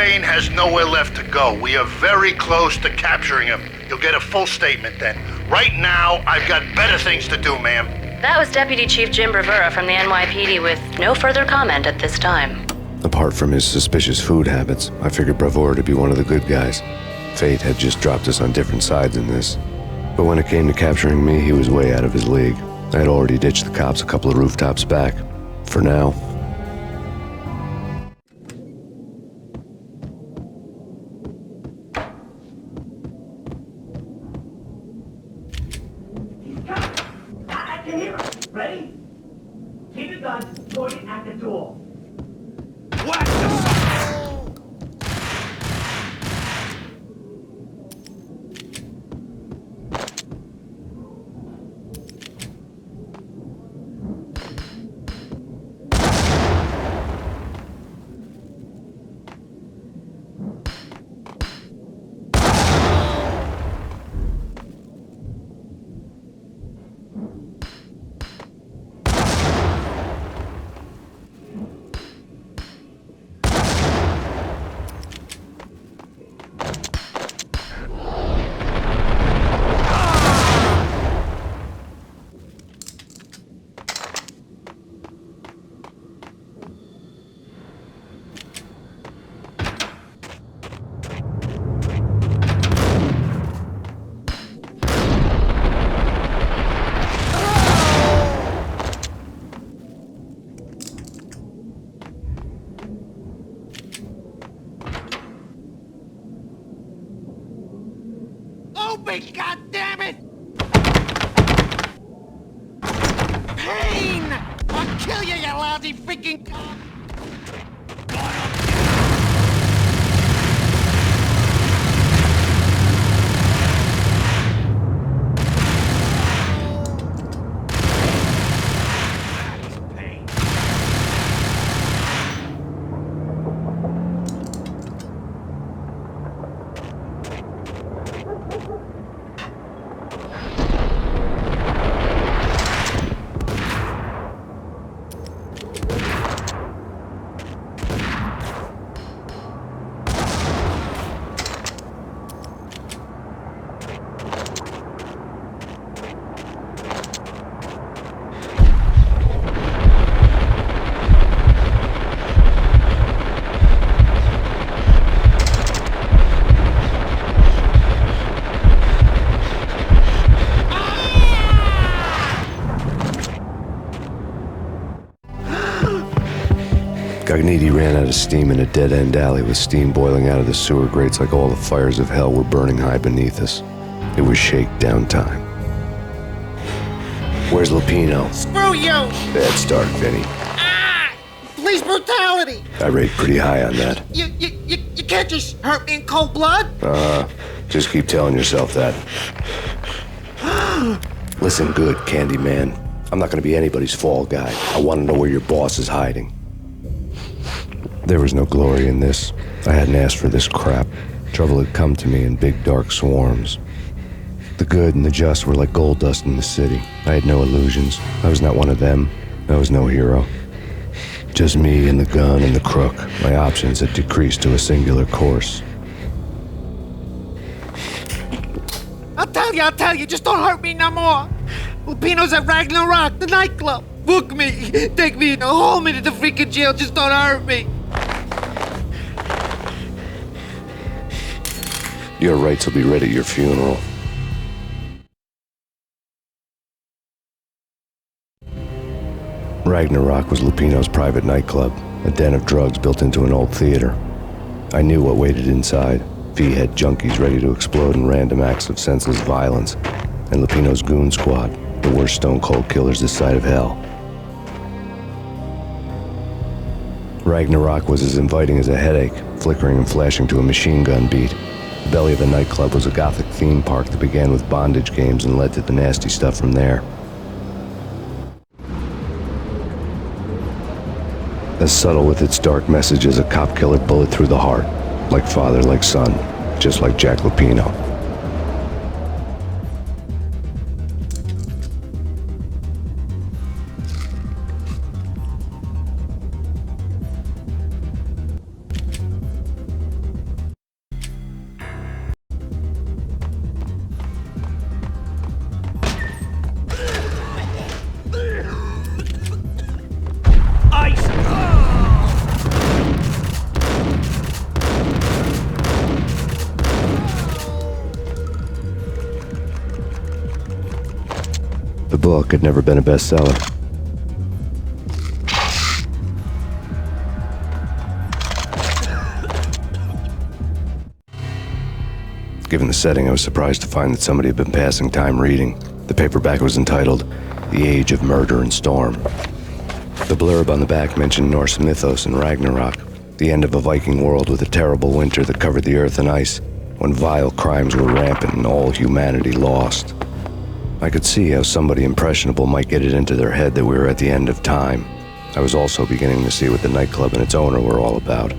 Payne has nowhere left to go. We are very close to capturing him. You'll get a full statement then. Right now, I've got better things to do, ma'am. That was Deputy Chief Jim Bravura from the NYPD with no further comment at this time. Apart from his suspicious food habits, I figured Bravura to be one of the good guys. Fate had just dropped us on different sides in this. But when it came to capturing me, he was way out of his league. I had already ditched the cops a couple of rooftops back. For now. I can hear him. Ready? Keep your guns pointed at the door. Whack the sucker! Open, goddammit! Payne! I'll kill you, you lousy freaking cop! Gagniti ran out of steam in a dead-end alley with steam boiling out of the sewer grates like all the fires of hell were burning high beneath us. It was shakedown time. Where's Lupino? Screw you! Bad start, Vinny. Police brutality! I rate pretty high on that. You can't just hurt me in cold blood? Just keep telling yourself that. Listen good, Candyman. I'm not gonna be anybody's fall guy. I wanna know where your boss is hiding. There was no glory in this. I hadn't asked for this crap. Trouble had come to me in big dark swarms. The good and the just were like gold dust in the city. I had no illusions. I was not one of them. I was no hero. Just me and the gun and the crook. My options had decreased to a singular course. I'll tell you, just don't hurt me no more. Lupino's at Ragnarok, the nightclub. Book me, take me, hold me to the freaking jail, just don't hurt me. Your rights will be read at your funeral. Ragnarok was Lupino's private nightclub, a den of drugs built into an old theater. I knew what waited inside. V-head junkies ready to explode in random acts of senseless violence, and Lupino's goon squad, the worst stone-cold killers this side of hell. Ragnarok was as inviting as a headache, flickering and flashing to a machine gun beat. The belly of the nightclub was a gothic theme park that began with bondage games and led to the nasty stuff from there. As subtle with its dark message as a cop killer bullet through the heart. Like father, like son, just like Jack Lupino. The book had never been a bestseller. Given the setting, I was surprised to find that somebody had been passing time reading. The paperback was entitled The Age of Murder and Storm. The blurb on the back mentioned Norse mythos and Ragnarok, the end of a Viking world with a terrible winter that covered the earth in ice, when vile crimes were rampant and all humanity lost. I could see how somebody impressionable might get it into their head that we were at the end of time. I was also beginning to see what the nightclub and its owner were all about.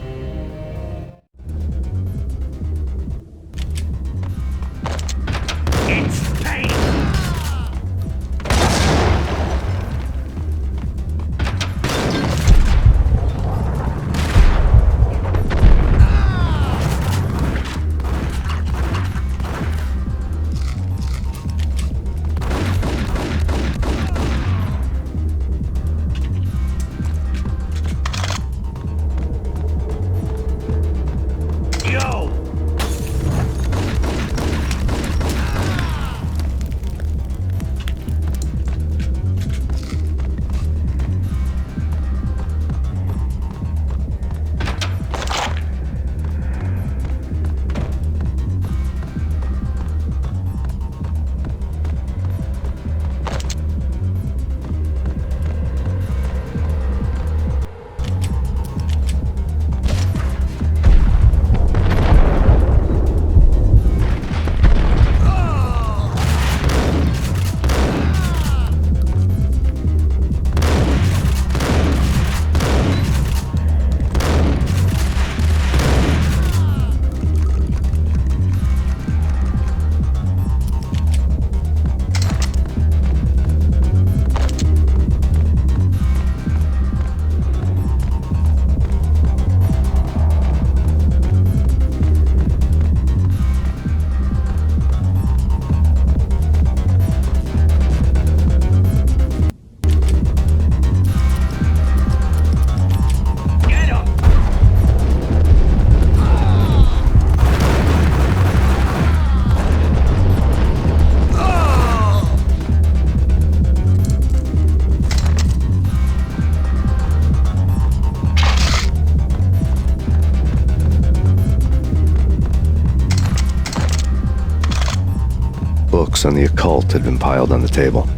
Books on the occult had been piled on the table.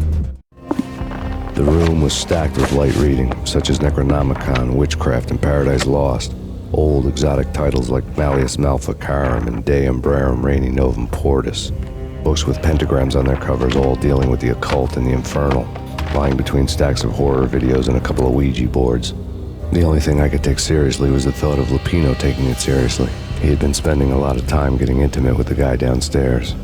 The room was stacked with light reading, such as Necronomicon, Witchcraft, and Paradise Lost. Old exotic titles like Malleus Maleficarum and De Umbrarum Reini Novum Portus. Books with pentagrams on their covers, all dealing with the occult and the infernal, lying between stacks of horror videos and a couple of Ouija boards. The only thing I could take seriously was the thought of Lupino taking it seriously. He had been spending a lot of time getting intimate with the guy downstairs.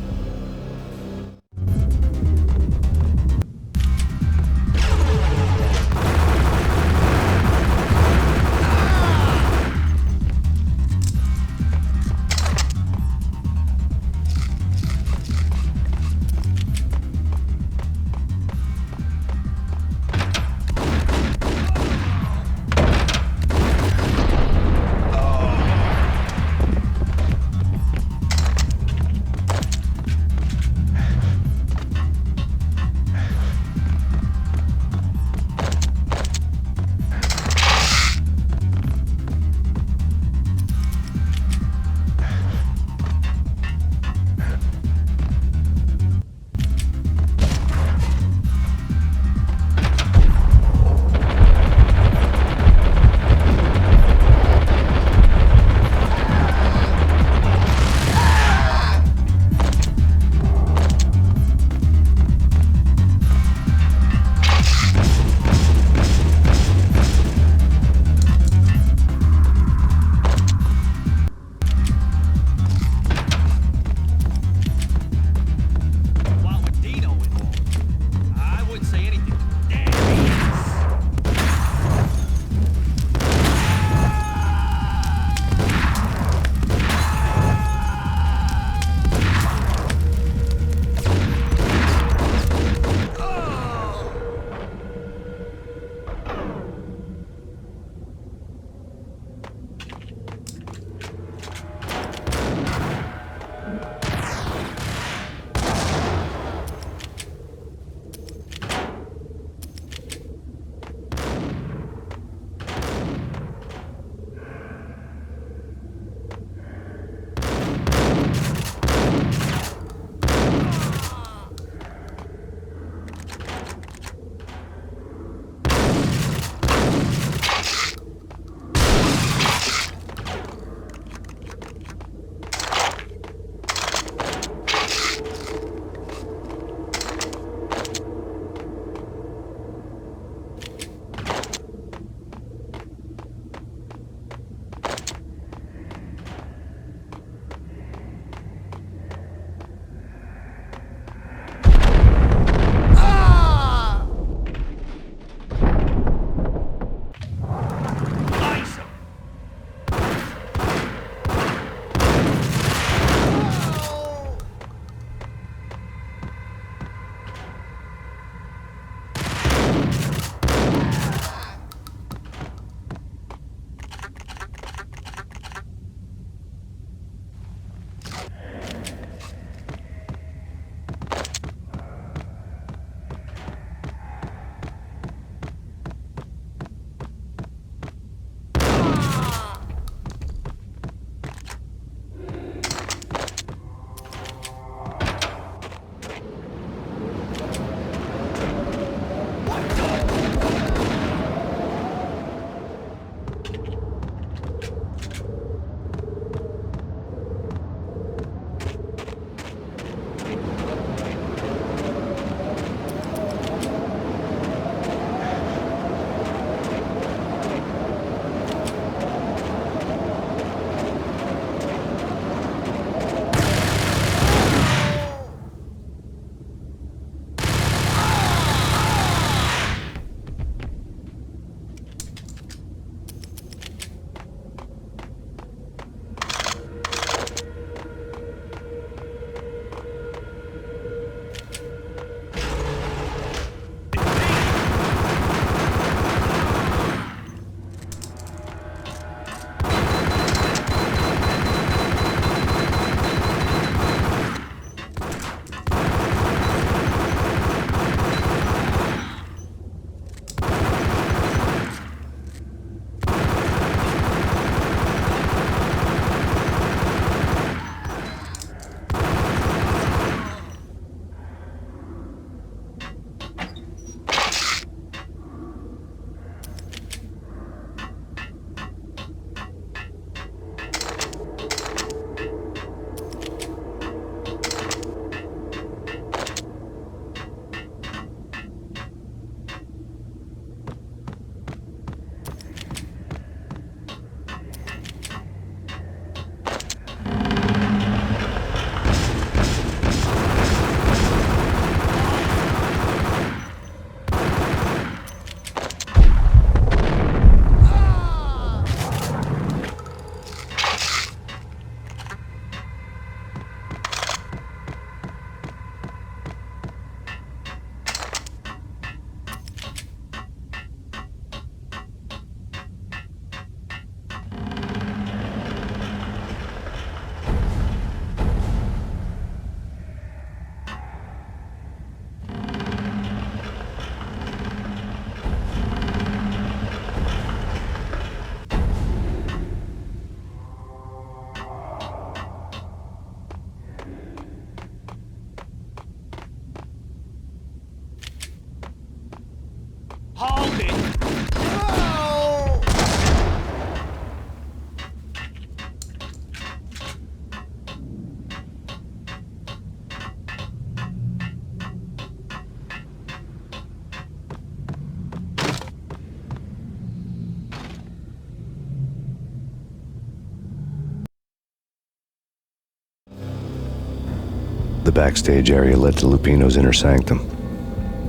the backstage area led to Lupino's inner sanctum.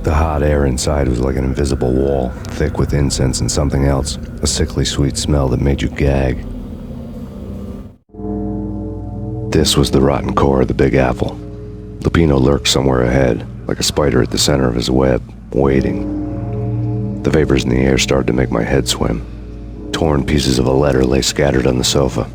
The hot air inside was like an invisible wall, thick with incense and something else, a sickly sweet smell that made you gag. This was the rotten core of the Big Apple. Lupino lurked somewhere ahead, like a spider at the center of his web, waiting. The vapors in the air started to make my head swim. Torn pieces of a letter lay scattered on the sofa.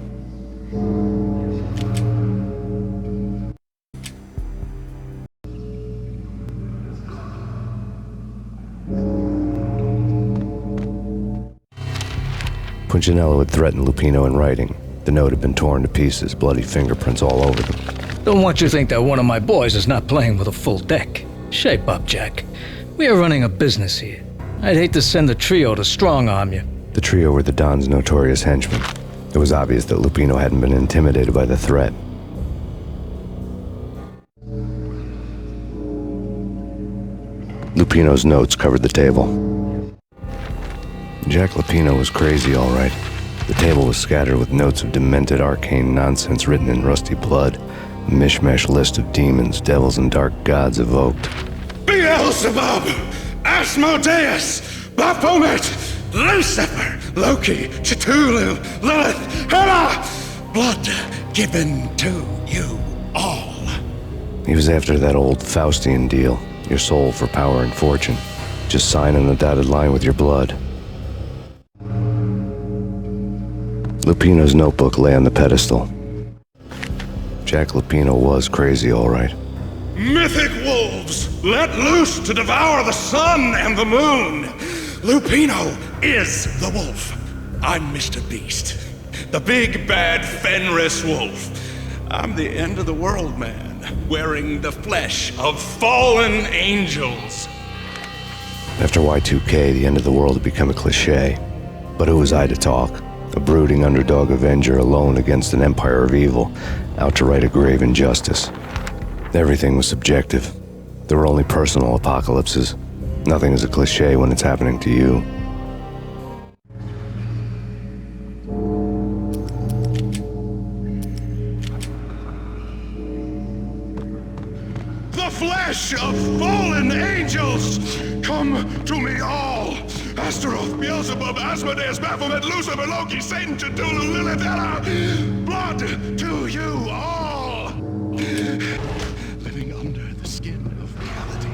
Punchinello had threatened Lupino in writing. The note had been torn to pieces, bloody fingerprints all over them. Don't want you to think that one of my boys is not playing with a full deck. Shape up, Jack. We are running a business here. I'd hate to send the trio to strong-arm you. The trio were the Don's notorious henchmen. It was obvious that Lupino hadn't been intimidated by the threat. Lupino's notes covered the table. Jack Lupino was crazy, all right. The table was scattered with notes of demented arcane nonsense written in rusty blood, a mishmash list of demons, devils, and dark gods evoked. Beelzebub, Asmodeus, Baphomet, Lucifer, Loki, Cthulhu, Lilith, Hela, blood given to you all. He was after that old Faustian deal, your soul for power and fortune. Just sign on the dotted line with your blood. Lupino's notebook lay on the pedestal. Jack Lupino was crazy, all right. Mythic wolves, let loose to devour the sun and the moon. Lupino is the wolf. I'm Mr. Beast, the big bad Fenris wolf. I'm the end of the world man, wearing the flesh of fallen angels. After Y2K, the end of the world had become a cliché. But who was I to talk? A brooding underdog avenger alone against an empire of evil, out to right a grave injustice. Everything was subjective. There were only personal apocalypses. Nothing is a cliché when it's happening to you. The flesh of fallen angels! Come to me all! Astaroth, Beelzebub, Asmodeus, Baphomet, Lucifer, Loki, Satan, Cthulhu, Lilith, Hela! Blood to you all! Living under the skin of reality.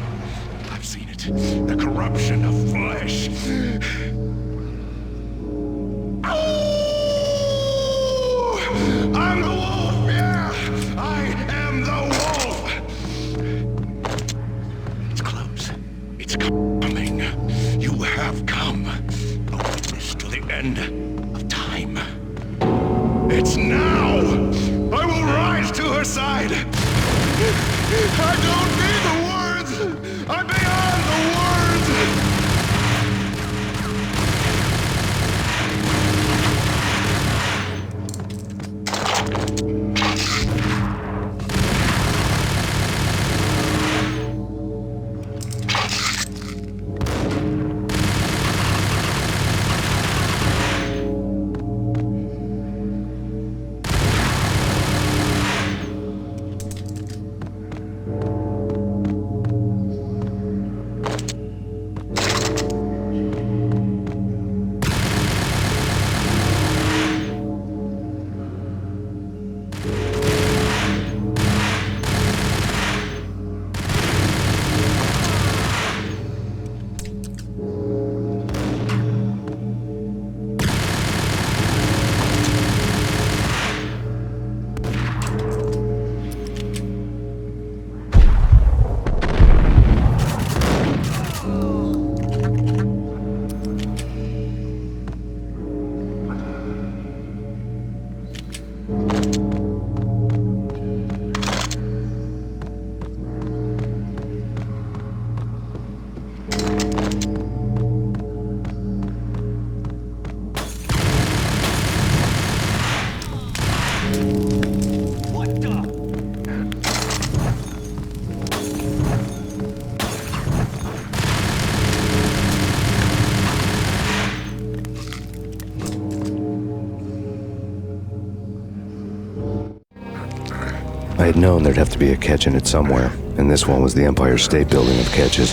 I've seen it. The corruption of flesh. Oh! I'm the wolf, yeah! I am the wolf! It's close. It's coming. You have come. A witness to the end of time. It's now! I will rise to her side! I don't need the words! I'm beyond the words! I'd known there'd have to be a catch in it somewhere, and this one was the Empire State Building of catches.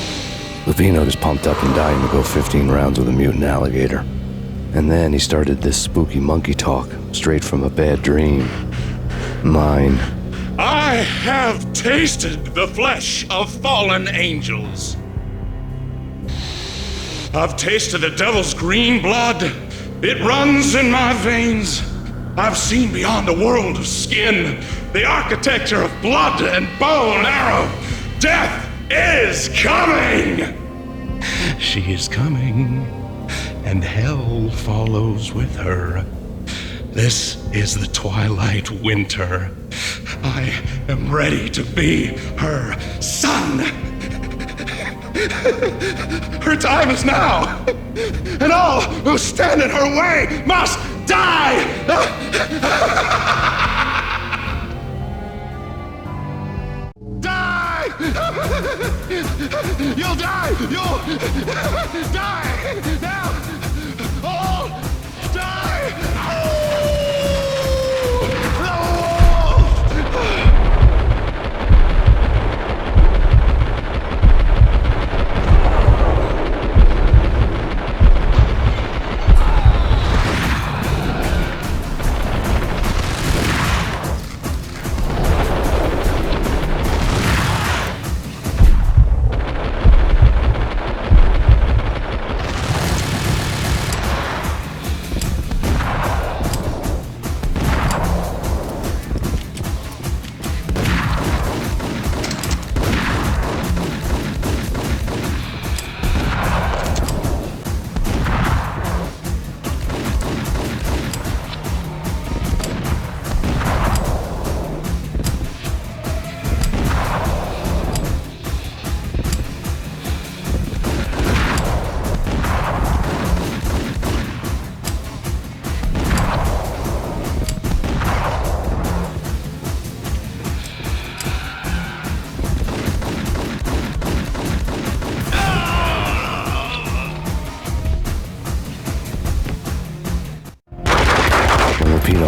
Lupino was pumped up and dying to go 15 rounds with a mutant alligator. And then he started this spooky monkey talk, straight from a bad dream. Mine. I have tasted the flesh of fallen angels. I've tasted the devil's green blood. It runs in my veins. I've seen beyond the world of skin, the architecture of blood and bow and arrow. Death is coming! She is coming, and hell follows with her. This is the twilight winter. I am ready to be her son. Her time is now, and all who stand in her way must die! Die! You'll die! You'll die! Now! All die!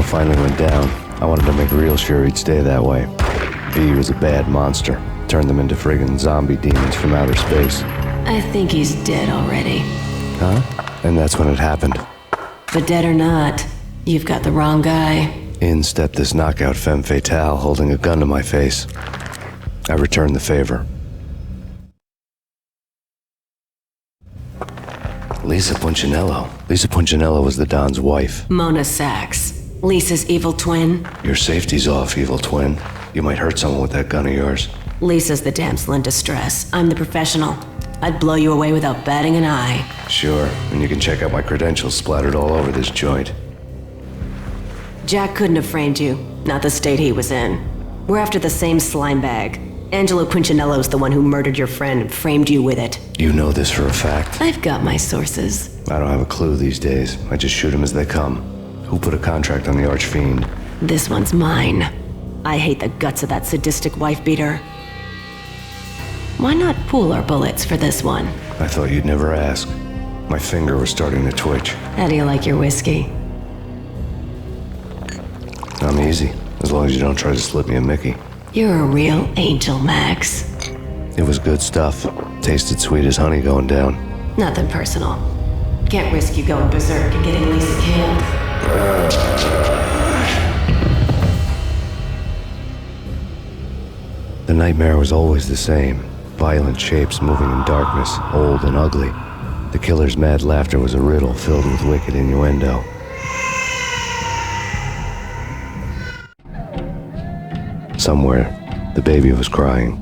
Finally went down. I wanted to make real sure he'd stay that way. V was a bad monster. Turned them into friggin' zombie demons from outer space. I think he's dead already. Huh? And that's when it happened. But dead or not, you've got the wrong guy. In stepped this knockout femme fatale holding a gun to my face. I returned the favor. Lisa Punchinello. Lisa Punchinello was the Don's wife. Mona Sachs. Lisa's evil twin. Your safety's off, evil twin. You might hurt someone with that gun of yours. Lisa's the damsel in distress. I'm the professional. I'd blow you away without batting an eye. Sure, and you can check out my credentials splattered all over this joint. Jack couldn't have framed you. Not the state he was in. We're after the same slime bag. Angelo Punchinello's the one who murdered your friend and framed you with it. You know this for a fact? I've got my sources. I don't have a clue these days. I just shoot them as they come. Who put a contract on the Archfiend? This one's mine. I hate the guts of that sadistic wife-beater. Why not pool our bullets for this one? I thought you'd never ask. My finger was starting to twitch. How do you like your whiskey? I'm easy, as long as you don't try to slip me a Mickey. You're a real angel, Max. It was good stuff. Tasted sweet as honey going down. Nothing personal. Can't risk you going berserk and getting Lisa killed. The nightmare was always the same. Violent shapes moving in darkness, old and ugly. The killer's mad laughter was a riddle filled with wicked innuendo. Somewhere, the baby was crying.